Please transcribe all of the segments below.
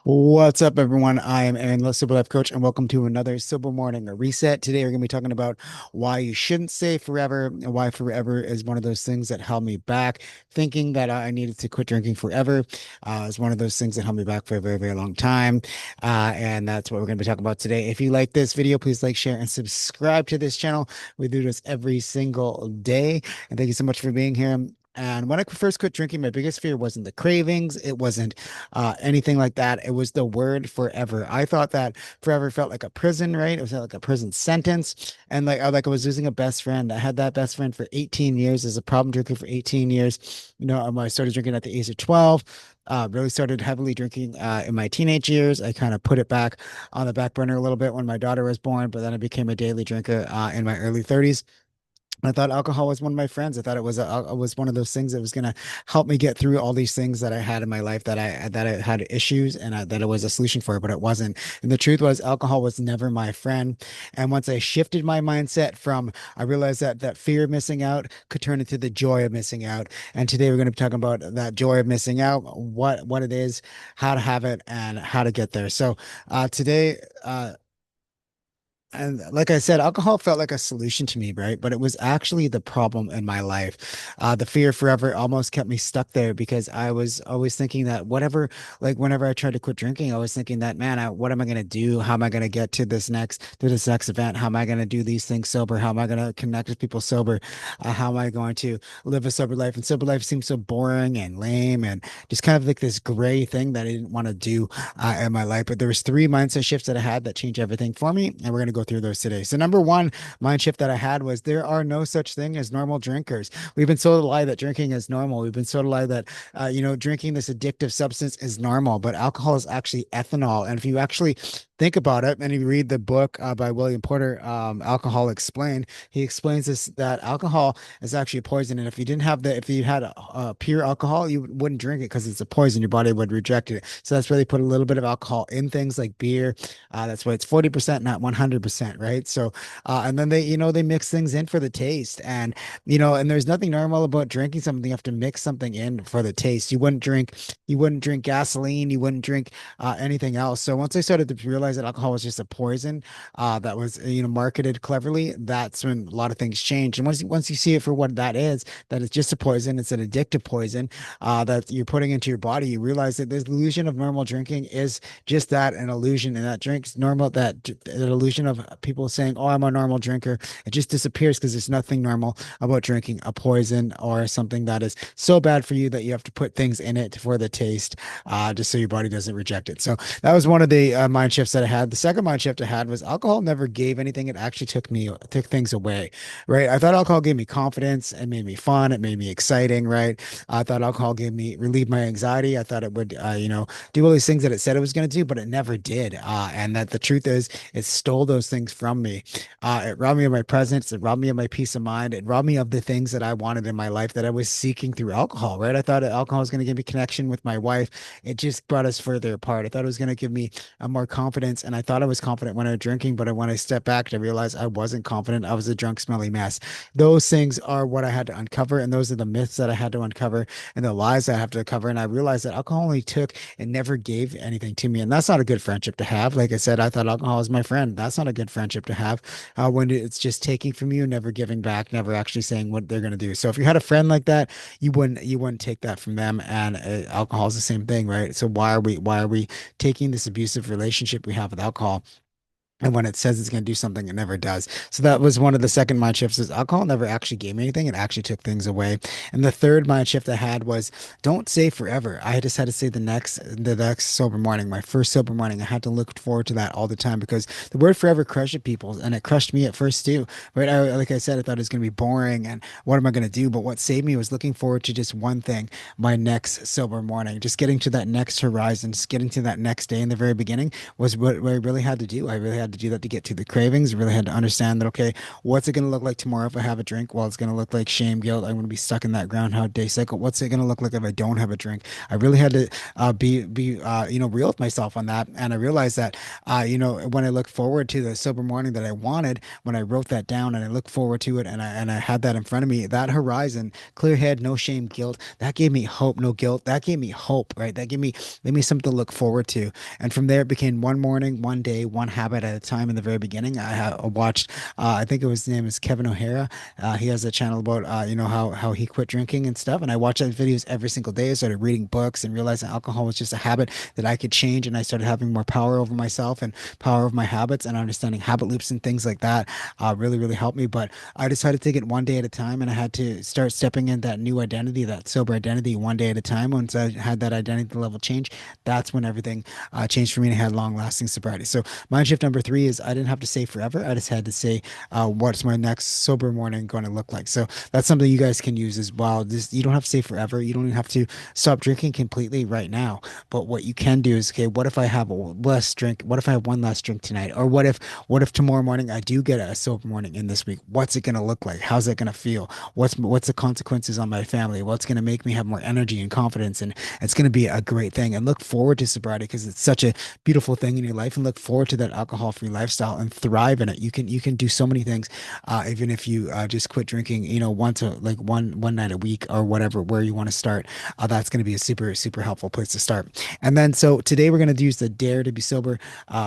What's up, everyone? I am Aaron, the Sober Life Coach, and welcome to another Sober Morning Reset. Today, we're going to be talking about why you shouldn't say forever, and why forever is one of those things that held me back. Thinking that I needed to quit drinking forever is one of those things that held me back for a very, very long time. And that's what we're going to be talking about today. If you like this video, please like, share, and subscribe to this channel. We do this every single day. And thank you so much for being here. And when I first quit drinking, my biggest fear wasn't the cravings. It wasn't anything like that. It was the word forever. I thought that forever felt like a prison, right? It was like a prison sentence. And like I was losing a best friend. I had that best friend for 18 years as a problem drinker for 18 years. I started drinking at the age of 12. Really started heavily drinking in my teenage years. I kind of put it back on the back burner a little bit when my daughter was born, but then I became a daily drinker in my early 30s. I thought alcohol was one of my friends. I thought it was one of those things that was going to help me get through all these things that I had in my life that I had issues and that it was a solution for, but it wasn't. And the truth was, alcohol was never my friend. And once I shifted my mindset I realized that fear of missing out could turn into the joy of missing out. And today we're going to be talking about that joy of missing out, what it is, how to have it, and how to get there. So today. And like I said, alcohol felt like a solution to me, right? But it was actually the problem in my life. The fear forever almost kept me stuck there because I was always thinking that whenever I tried to quit drinking, I was thinking that, man, what am I going to do? How am I going to get to this next event? How am I going to do these things sober? How am I going to connect with people sober? How am I going to live a sober life? And sober life seems so boring and lame and just kind of like this gray thing that I didn't want to do in my life. But there was three mindset shifts that I had that changed everything for me, and we're going to go through those today. So number one mind shift that I had was there are no such thing as normal drinkers. We've been sold a lie that drinking is normal. We've been sold a lie that drinking this addictive substance is normal, but alcohol is actually ethanol. And if you actually think about it, and you read the book by William Porter, Alcohol Explained, he explains this that alcohol is actually a poison. And if you had pure alcohol, you wouldn't drink it because it's a poison. Your body would reject it. So that's why they put a little bit of alcohol in things like beer. That's why it's 40%, not 100%, right? So, and then they mix things in for the taste. And there's nothing normal about drinking something. You have to mix something in for the taste. You wouldn't drink gasoline. You wouldn't drink anything else. So once I started to realize that alcohol was just a poison that was marketed cleverly, that's when a lot of things change. And once you see it for what that is, that it's just a poison, it's an addictive poison that you're putting into your body, you realize that this illusion of normal drinking is just that, an illusion. And that drink's normal, that illusion of people saying, oh, I'm a normal drinker, it just disappears because there's nothing normal about drinking a poison or something that is so bad for you that you have to put things in it for the taste, just so your body doesn't reject it. So that was one of the mind shifts that I had. The second mind shift I had was alcohol never gave anything. It actually took things away, right? I thought alcohol gave me confidence. It made me fun. It made me exciting, right? I thought alcohol relieved my anxiety. I thought it would, do all these things that it said it was going to do, but it never did. And that the truth is, it stole those things from me. It robbed me of my presence. It robbed me of my peace of mind. It robbed me of the things that I wanted in my life that I was seeking through alcohol, right? I thought alcohol was going to give me connection with my wife. It just brought us further apart. I thought it was going to give me more confidence. And I thought I was confident when I was drinking, but when I stepped back, I realized I wasn't confident. I was a drunk, smelly mess. Those things are what I had to uncover. And those are the myths that I had to uncover and the lies I have to uncover. And I realized that alcohol only took and never gave anything to me. And that's not a good friendship to have. Like I said, I thought alcohol was my friend. That's not a good friendship to have when it's just taking from you, never giving back, never actually saying what they're going to do. So if you had a friend like that, you wouldn't take that from them. And alcohol is the same thing, right? So why are we taking this abusive relationship we have with alcohol? And when it says it's going to do something, it never does. So that was one of the second mind shifts is alcohol never actually gave me anything. It actually took things away. And the third mind shift I had was don't say forever. I just had to say the next sober morning, my first sober morning. I had to look forward to that all the time because the word forever crushed people and it crushed me at first too. Right. Like I said, I thought it was going to be boring and what am I going to do? But what saved me was looking forward to just one thing, my next sober morning, just getting to that next horizon, just getting to that next day in the very beginning was what I really had to do. I really had had to do that to get to the cravings. Really had to understand that, okay, what's it going to look like tomorrow if I have a drink? Well, it's going to look like shame, guilt. I'm going to be stuck in that Groundhog Day cycle. What's it going to look like if I don't have a drink? I really had to real with myself on that. And I realized that, when I look forward to the sober morning that I wanted, when I wrote that down and I looked forward to it and I had that in front of me, that horizon, clear head, no shame, guilt, that gave me hope, no guilt. That gave me hope, right? That gave me something to look forward to. And from there, it became one morning, one day, one habit at a time. In the very beginning, I watched, I think it was his name is Kevin O'Hara. He has a channel about, how he quit drinking and stuff. And I watched that videos every single day. I started reading books and realizing alcohol was just a habit that I could change. And I started having more power over myself and power of my habits, and understanding habit loops and things like that really, really helped me. But I decided to take it one day at a time, and I had to start stepping in that new identity, that sober identity, one day at a time. Once I had that identity level change, that's when everything changed for me and I had long lasting sobriety. So, mind shift number three is I didn't have to say forever. I just had to say, what's my next sober morning going to look like? So, that's something you guys can use as well. This, you don't have to say forever. You don't even have to stop drinking completely right now. But what you can do is, okay, what if I have a less drink? What if I have one less drink tonight? Or what if tomorrow morning I do get a sober morning in this week? What's it going to look like? How's it going to feel? What's the consequences on my family? What's going to make me have more energy and confidence? And it's going to be a great thing. And look forward to sobriety because it's such a beautiful thing in your life. And look forward to that alcohol-free lifestyle and thrive in it. You can do so many things, even if you just quit drinking, once like one night a week or whatever, where you want to start. That's going to be a super super helpful place to start. And then so today we're going to use the Dare to be Sober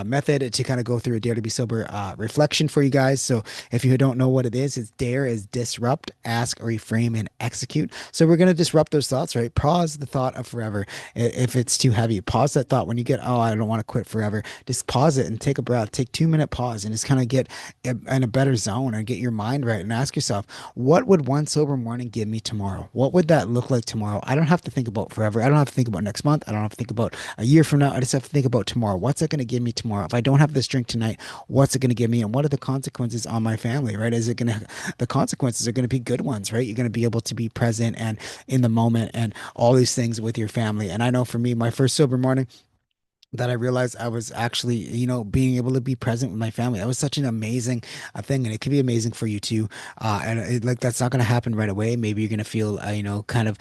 method to kind of go through a Dare to be Sober reflection for you guys. So if you don't know what it is, it's Dare is disrupt, ask, reframe, and execute. So we're going to disrupt those thoughts, right? Pause the thought of forever. If it's too heavy, pause that thought when you get, oh, I don't want to quit forever. Just pause it and take a breath. Take 2 minute pause and just kind of get in a better zone and get your mind right and ask yourself, what would one sober morning give me tomorrow? What would that look like tomorrow? I don't have to think about forever. I don't have to think about next month. I don't have to think about a year from now. I just have to think about tomorrow. What's it going to give me tomorrow? If I don't have this drink tonight, what's it going to give me? And what are the consequences on my family, right? The consequences are going to be good ones, right? You're going to be able to be present and in the moment and all these things with your family. And I know for me, my first sober morning, that I realized I was actually, being able to be present with my family. That was such an amazing thing, and it can be amazing for you too. Like that's not going to happen right away. Maybe you're going to feel, kind of,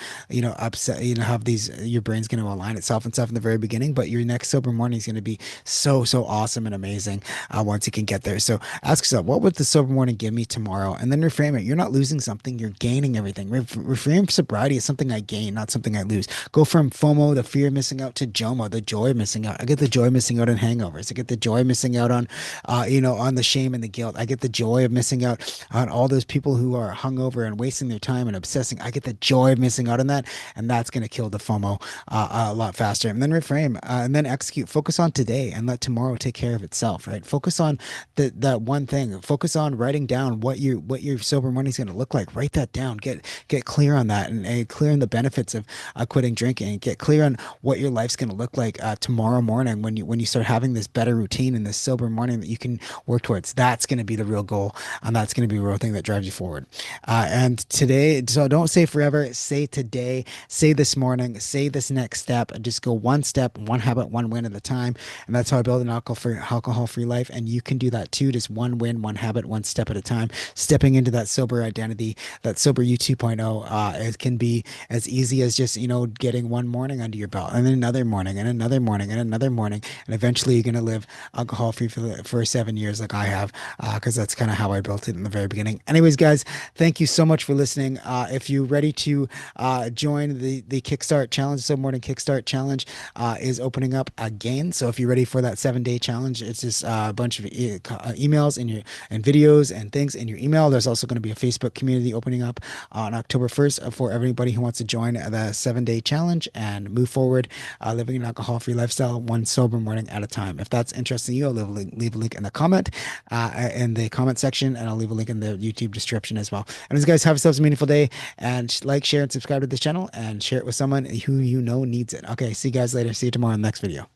upset. Have these, your brain's going to align itself and stuff in the very beginning. But your next sober morning is going to be so so awesome and amazing once you can get there. So ask yourself, what would the sober morning give me tomorrow? And then reframe it. You're not losing something. You're gaining everything. Reframe sobriety is something I gain, not something I lose. Go from FOMO, the fear of missing out, to JOMO, the joy of missing out. I get the joy of missing out on hangovers. I get the joy of missing out on, on the shame and the guilt. I get the joy of missing out on all those people who are hungover and wasting their time and obsessing. I get the joy of missing out on that, and that's going to kill the FOMO a lot faster. And then reframe, and then execute. Focus on today and let tomorrow take care of itself. Right? Focus on that one thing. Focus on writing down what your sober money is going to look like. Write that down. Get clear on that and clear on the benefits of quitting drinking. Get clear on what your life's going to look like tomorrow morning when you start having this better routine and this sober morning that you can work towards. That's going to be the real goal, and that's going to be the real thing that drives you forward. And today, so don't say forever. Say today. Say this morning. Say this next step. Just go one step, one habit, one win at a time. And that's how I build an alcohol-free life. And you can do that too. Just one win, one habit, one step at a time. Stepping into that sober identity, that sober you 2.0. It can be as easy as just getting one morning under your belt, and then another morning, and another morning, and another morning, and eventually you're going to live alcohol free for 7 years like I have, because that's kind of how I built it in the very beginning. Anyways, guys, thank you so much for listening. If you're ready to join the Kickstart Challenge, so Morning Kickstart Challenge is opening up again. So if you're ready for that 7-day challenge, it's just a bunch of emails and videos and things in your email. There's also going to be a Facebook community opening up on October 1st for everybody who wants to join the 7-day challenge and move forward, living an alcohol-free lifestyle, one sober morning at a time. If that's interesting to you, I'll leave a link in the comment section, and I'll leave a link in the YouTube description as well. And as guys, have yourselves a meaningful day, and like, share, and subscribe to this channel, and share it with someone who needs it. Okay, see you guys later. See you tomorrow in the next video.